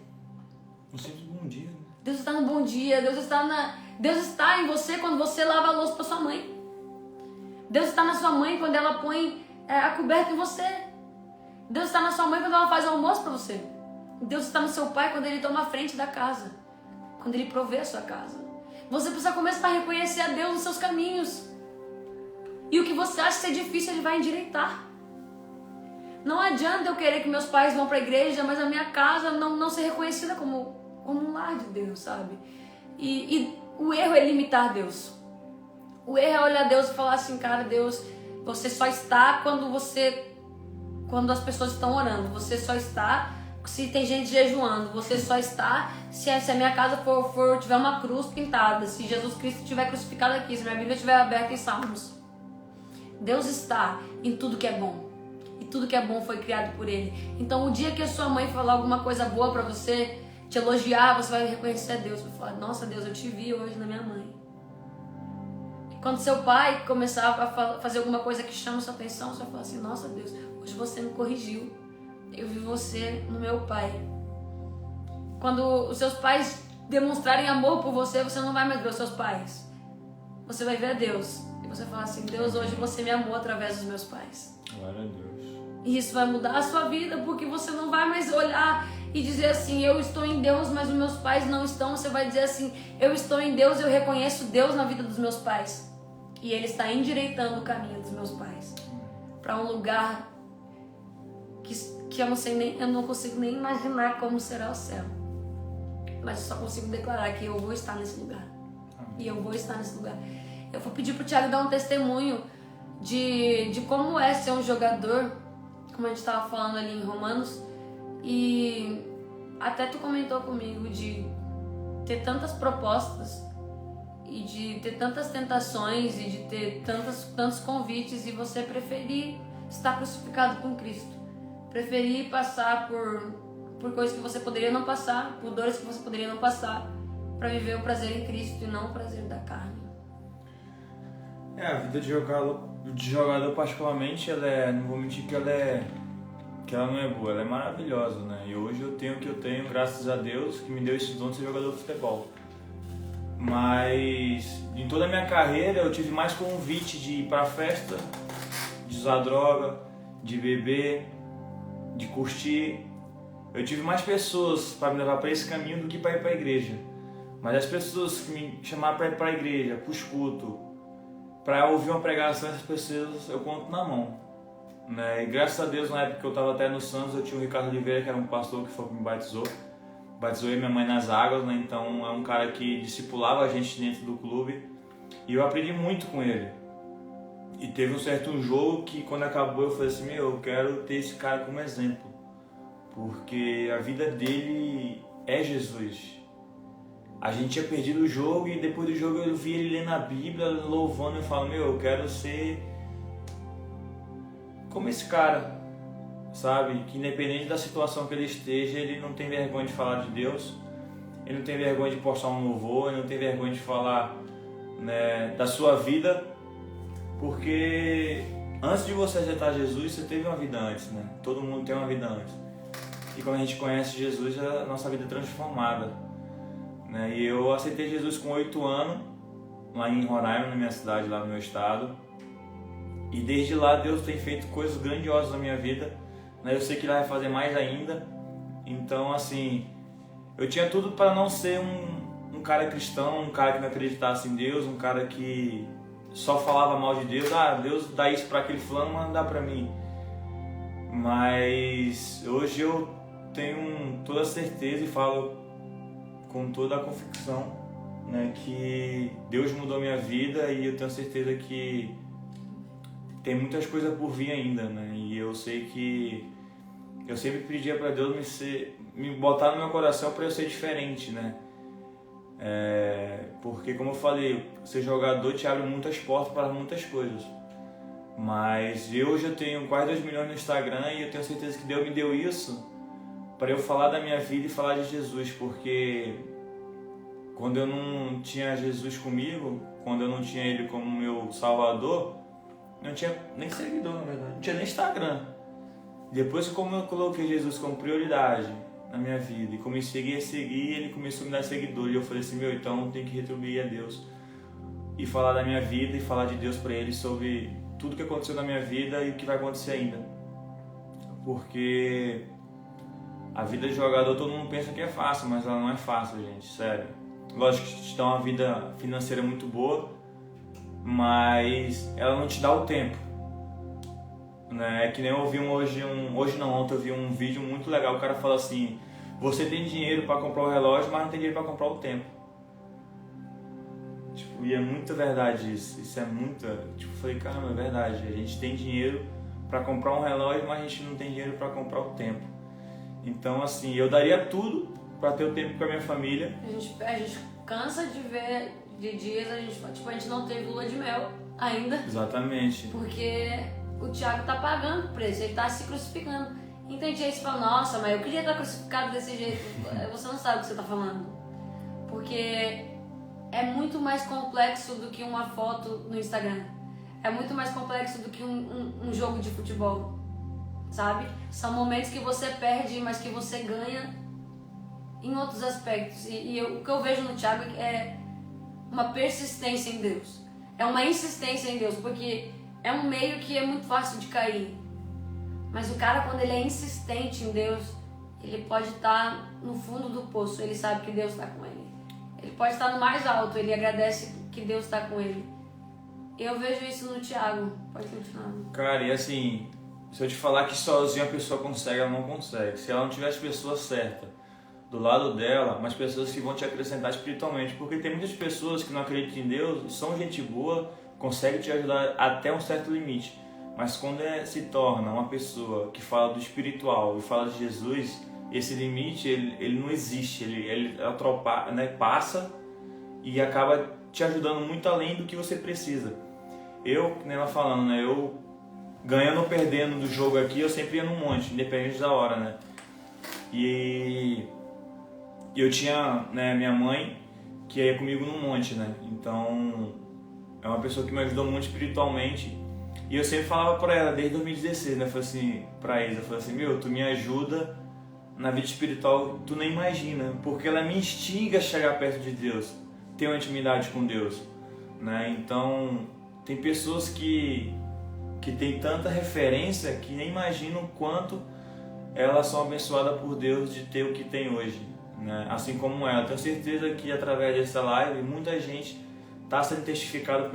Um simples bom dia. Deus está no bom dia. Deus está em você quando você lava a louça para sua mãe. Deus está na sua mãe quando ela põe a coberta em você. Deus está na sua mãe quando ela faz o almoço para você. Deus está no seu pai quando ele toma a frente da casa. Quando ele provê a sua casa. Você precisa começar a reconhecer a Deus nos seus caminhos. E o que você acha ser difícil, Ele vai endireitar. Não adianta eu querer que meus pais vão para a igreja, mas a minha casa não ser reconhecida como um lar de Deus, sabe? E o erro é limitar Deus. O erro é olhar Deus e falar assim, cara, Deus, você só está quando as pessoas estão orando. Você só está se tem gente jejuando. Você só está se a minha casa tiver uma cruz pintada. Se Jesus Cristo estiver crucificado aqui. Se minha Bíblia estiver aberta em Salmos. Deus está em tudo que é bom. E tudo que é bom foi criado por Ele. Então o dia que a sua mãe falar alguma coisa boa pra você, te elogiar, você vai reconhecer a Deus. Vai falar, nossa Deus, eu te vi hoje na minha mãe. E quando seu pai começar a fazer alguma coisa que chama sua atenção, você vai falar assim, nossa Deus, hoje você me corrigiu. Eu vi você no meu pai. Quando os seus pais demonstrarem amor por você, você não vai mais ver os seus pais. Você vai ver a Deus. E você fala assim, Deus, hoje você me amou através dos meus pais. Glória a Deus. E isso vai mudar a sua vida, porque você não vai mais olhar e dizer assim, eu estou em Deus, mas os meus pais não estão. Você vai dizer assim, eu estou em Deus, eu reconheço Deus na vida dos meus pais. E Ele está endireitando o caminho dos meus pais. Para um lugar que eu não consigo nem imaginar como será o céu. Mas eu só consigo declarar que eu vou estar nesse lugar. E eu vou estar nesse lugar. Eu vou pedir pro Thiago dar um testemunho de como é ser um jogador, como a gente estava falando ali em Romanos. E até tu comentou comigo de ter tantas propostas e de ter tantas tentações e de ter tantos convites e você preferir estar crucificado com Cristo. Preferir passar por coisas que você poderia não passar, por dores que você poderia não passar, para viver o prazer em Cristo e não o prazer da carne. A vida de jogador particularmente, não vou mentir que ela não é boa, ela é maravilhosa, né? E hoje eu tenho o que eu tenho, graças a Deus, que me deu esse dom de ser jogador de futebol. Mas em toda a minha carreira eu tive mais convite de ir pra festa, de usar droga, de beber, de curtir. Eu tive mais pessoas para me levar para esse caminho do que para ir para a igreja. Mas as pessoas que me chamaram para ir para a igreja, para o escuto, para ouvir uma pregação, essas pessoas eu conto na mão. Né? E graças a Deus, na época que eu estava até no Santos, eu tinha o Ricardo Oliveira, que era um pastor que foi que me batizou. Batizou eu e minha mãe nas águas, né? Então é um cara que discipulava a gente dentro do clube. E eu aprendi muito com ele. E teve um certo jogo que quando acabou eu falei assim, eu quero ter esse cara como exemplo. Porque a vida dele é Jesus. A gente tinha perdido o jogo e depois do jogo eu vi ele lendo a Bíblia, louvando e falando, eu quero ser como esse cara, sabe? Que independente da situação que ele esteja, ele não tem vergonha de falar de Deus. ele não tem vergonha de postar um louvor, ele não tem vergonha de falar, né, da sua vida, porque antes de você aceitar Jesus, você teve uma vida antes, né? Todo mundo tem uma vida antes. E quando a gente conhece Jesus, a nossa vida é transformada, né? E eu aceitei Jesus com 8 anos, lá em Roraima, na minha cidade, lá no meu estado. E desde lá Deus tem feito coisas grandiosas na minha vida, né? Eu sei que Ele vai fazer mais ainda. Então, assim, eu tinha tudo para não ser um cara cristão, um cara que não acreditasse em Deus, um cara que só falava mal de Deus. Ah, Deus dá isso para aquele fulano, mas não dá para mim. Mas hoje eu tenho toda a certeza e falo com toda a convicção, né, que Deus mudou minha vida, e eu tenho certeza que tem muitas coisas por vir ainda, né? E eu sei que eu sempre pedia para Deus me botar no meu coração para eu ser diferente, né? Porque, como eu falei, ser jogador te abre muitas portas para muitas coisas. Mas hoje eu tenho quase 2 milhões no Instagram, e eu tenho certeza que Deus me deu isso para eu falar da minha vida e falar de Jesus, porque quando eu não tinha Jesus comigo, quando eu não tinha Ele como meu Salvador, não tinha nem seguidor, na verdade, não tinha nem Instagram. Depois, como eu coloquei Jesus como prioridade na minha vida e comecei a seguir, Ele começou a me dar seguidor, e eu falei assim, então eu tenho que retribuir a Deus e falar da minha vida e falar de Deus para Ele sobre tudo que aconteceu na minha vida e o que vai acontecer ainda. Porque a vida de jogador, todo mundo pensa que é fácil, mas ela não é fácil, gente, sério. Lógico que te dá uma vida financeira muito boa, mas ela não te dá o tempo, né? É que nem eu ouvi ontem eu vi um vídeo muito legal. O cara fala assim: você tem dinheiro para comprar o relógio, mas não tem dinheiro para comprar o tempo. Tipo, e é muito verdade isso. Isso é muito, tipo, eu falei, caramba, é verdade. A gente tem dinheiro para comprar um relógio, mas a gente não tem dinheiro para comprar o tempo. Então, assim, eu daria tudo para ter o tempo com a minha família. A gente cansa de ver de dias, a gente não teve lua de mel ainda. Exatamente. Porque o Thiago tá pagando o preço, ele tá se crucificando. E tem gente que fala, nossa, mas eu queria estar crucificado desse jeito. Você não sabe o que você tá falando. Porque é muito mais complexo do que uma foto no Instagram. É muito mais complexo do que um jogo de futebol, sabe? São momentos que você perde, mas que você ganha em outros aspectos. O que eu vejo no Thiago é uma persistência em Deus. É uma insistência em Deus, porque é um meio que é muito fácil de cair. Mas o cara, quando ele é insistente em Deus, ele pode estar no fundo do poço, ele sabe que Deus está com ele. Ele pode estar no mais alto, ele agradece que Deus está com ele. Eu vejo isso no Thiago. Pode continuar. Cara, e assim, se eu te falar que sozinha a pessoa consegue, ela não consegue. Se ela não tiver as pessoas certas do lado dela, mas pessoas que vão te acrescentar espiritualmente. Porque tem muitas pessoas que não acreditam em Deus, são gente boa, conseguem te ajudar até um certo limite. Mas quando se torna uma pessoa que fala do espiritual e fala de Jesus, esse limite ele não existe, ele né, passa e acaba te ajudando muito além do que você precisa. Eu, nem ela falando, né, eu ganhando ou perdendo do jogo aqui, eu sempre ia num monte, independente da hora, né. E eu tinha, né, minha mãe que ia comigo num monte, né, então é uma pessoa que me ajudou muito espiritualmente. E eu sempre falava pra ela, desde 2016, né, eu falei assim, pra Isa, eu falei assim, tu me ajuda na vida espiritual, tu nem imagina, porque ela me instiga a chegar perto de Deus, ter uma intimidade com Deus, né, então tem pessoas que tem tanta referência que nem imaginam o quanto elas são abençoadas por Deus de ter o que tem hoje, né, assim como ela. Tenho certeza que através dessa live, muita gente está sendo testificado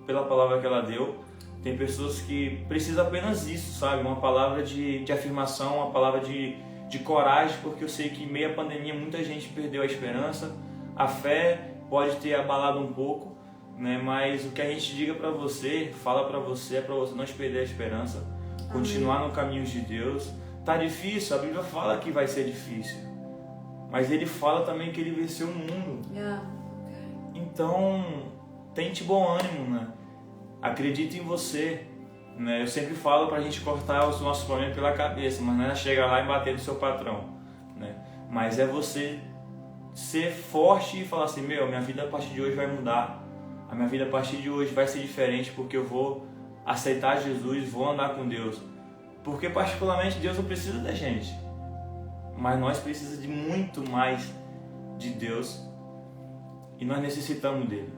pela palavra que ela deu. Tem pessoas que precisam apenas isso, sabe? Uma palavra de afirmação, uma palavra de coragem, porque eu sei que em meio à pandemia muita gente perdeu a esperança, a fé pode ter abalado um pouco, né? Mas o que a gente diga para você, fala para você, é para você não perder a esperança, continuar no caminho de Deus. Tá difícil, a Bíblia fala que vai ser difícil, mas Ele fala também que Ele venceu o mundo. Então, tente bom ânimo, né? Acredite em você, né? Eu sempre falo pra gente cortar os nossos problemas pela cabeça, mas não é chegar lá e bater no seu patrão, né? Mas é você ser forte e falar assim, minha vida a partir de hoje vai mudar. A minha vida a partir de hoje vai ser diferente porque eu vou aceitar Jesus, vou andar com Deus. Porque particularmente Deus não precisa da gente. Mas nós precisamos de muito mais de Deus e nós necessitamos dele.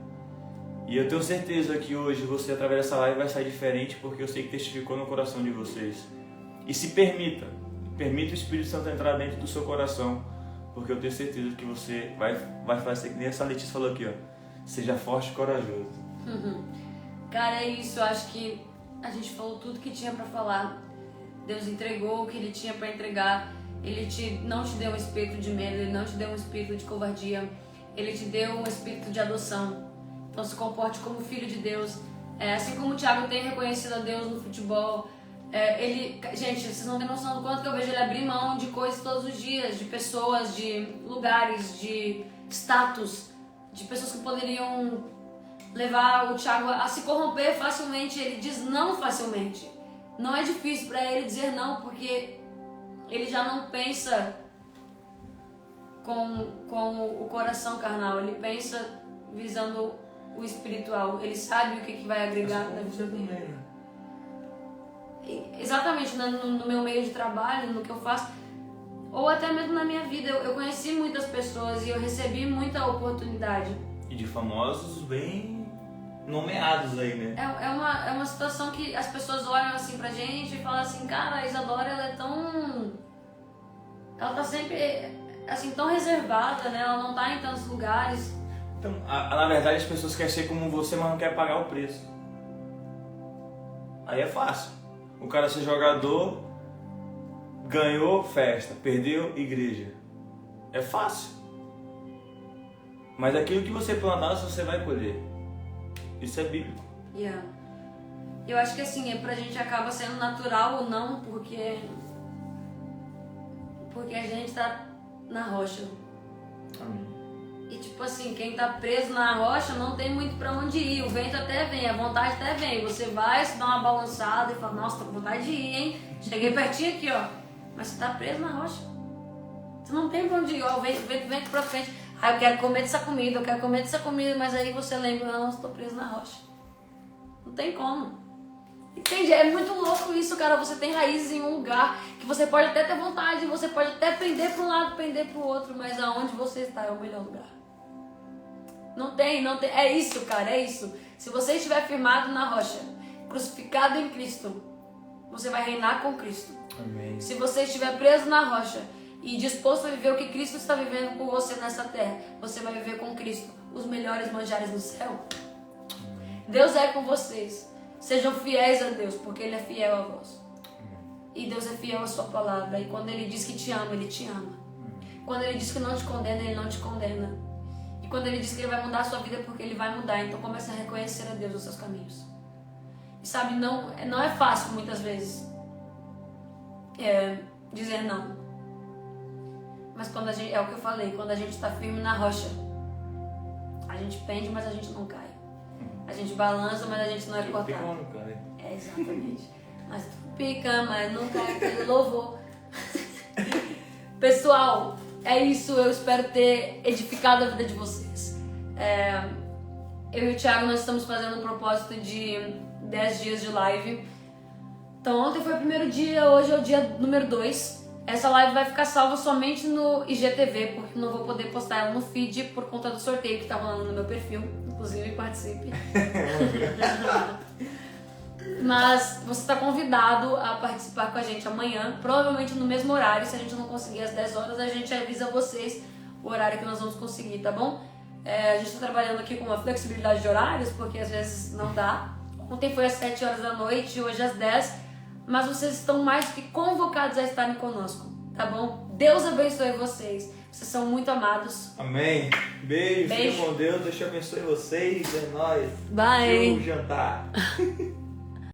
E eu tenho certeza que hoje você, através dessa live, vai sair diferente porque eu sei que testificou no coração de vocês. E se permita o Espírito Santo entrar dentro do seu coração, porque eu tenho certeza que você vai fazer que nem essa Letícia falou aqui, ó. Seja forte e corajoso. Cara, é isso. Eu acho que a gente falou tudo que tinha pra falar. Deus entregou o que Ele tinha pra entregar. Ele não te deu um espírito de medo, Ele não te deu um espírito de covardia. Ele te deu um espírito de adoção. Então se comporte como filho de Deus. Assim como o Thiago tem reconhecido a Deus no futebol, gente, vocês não têm noção do quanto que eu vejo ele abrir mão de coisas todos os dias, de pessoas, de lugares, de status, de pessoas que poderiam levar o Thiago a se corromper facilmente. Ele diz não facilmente. Não é difícil para ele dizer não, porque ele já não pensa com o coração carnal, ele pensa visando o espiritual, ele sabe o que vai agregar na vida dele. Exatamente, no meu meio de trabalho, no que eu faço, ou até mesmo na minha vida, eu conheci muitas pessoas e eu recebi muita oportunidade. E de famosos bem nomeados aí, né? É uma situação que as pessoas olham assim pra gente e falam assim, cara, a Isadora, ela tá sempre assim, tão reservada, né? Ela não tá em tantos lugares. Então, na verdade, as pessoas querem ser como você, mas não querem pagar o preço. Aí é fácil. O cara ser jogador, ganhou festa, perdeu igreja. É fácil. Mas aquilo que você plantar, você vai colher. Isso é bíblico. Yeah. Eu acho que assim, pra gente acaba sendo natural ou não, porque a gente tá na rocha. Amém. E tipo assim, quem tá preso na rocha não tem muito pra onde ir. O vento até vem, a vontade até vem. Você vai, se dá uma balançada e fala, nossa, tô com vontade de ir, hein? Cheguei pertinho aqui, ó. Mas você tá preso na rocha. Você não tem pra onde ir, ó. O vento vem pra frente. Ah, eu quero comer dessa comida, mas aí você lembra, não, eu tô preso na rocha. Não tem como. Entende? É muito louco isso, cara. Você tem raízes em um lugar que você pode até ter vontade, você pode até pender para um lado, pender para o outro, mas aonde você está é o melhor lugar. Não tem. É isso, cara, é isso. Se você estiver firmado na rocha, crucificado em Cristo, você vai reinar com Cristo. Amém. Se você estiver preso na rocha e disposto a viver o que Cristo está vivendo com você nessa terra, você vai viver com Cristo os melhores manjares do céu. Amém. Deus é com vocês. Sejam fiéis a Deus, porque Ele é fiel a vós. E Deus é fiel à sua palavra. E quando Ele diz que te ama, Ele te ama. Quando Ele diz que não te condena, Ele não te condena. E quando Ele diz que Ele vai mudar a sua vida, é porque Ele vai mudar. Então comece a reconhecer a Deus nos seus caminhos. E sabe, não é fácil muitas vezes dizer não. Mas quando é o que eu falei, quando a gente está firme na rocha, a gente pende, mas a gente não cai. A gente balança, mas a gente não é cortado. Exatamente. Mas tu pica, mas não cai aquele louvor. Pessoal, é isso. Eu espero ter edificado a vida de vocês. Eu e o Thiago, nós estamos fazendo um propósito de 10 dias de live. Então ontem foi o primeiro dia, hoje é o dia número 2. Essa live vai ficar salva somente no IGTV, porque não vou poder postar ela no feed por conta do sorteio que tá rolando no meu perfil. Inclusive, participe. Mas você está convidado a participar com a gente amanhã, provavelmente no mesmo horário. Se a gente não conseguir às 10 horas, a gente avisa vocês o horário que nós vamos conseguir, tá bom? A gente está trabalhando aqui com uma flexibilidade de horários, porque às vezes não dá. Ontem foi às 7 horas da noite, hoje às 10. Mas vocês estão mais do que convocados a estarem conosco, tá bom? Deus abençoe vocês. Vocês são muito amados. Amém. Beijo. Fiquem com Deus. Deus te abençoe vocês. É nóis. Bye. Jantar.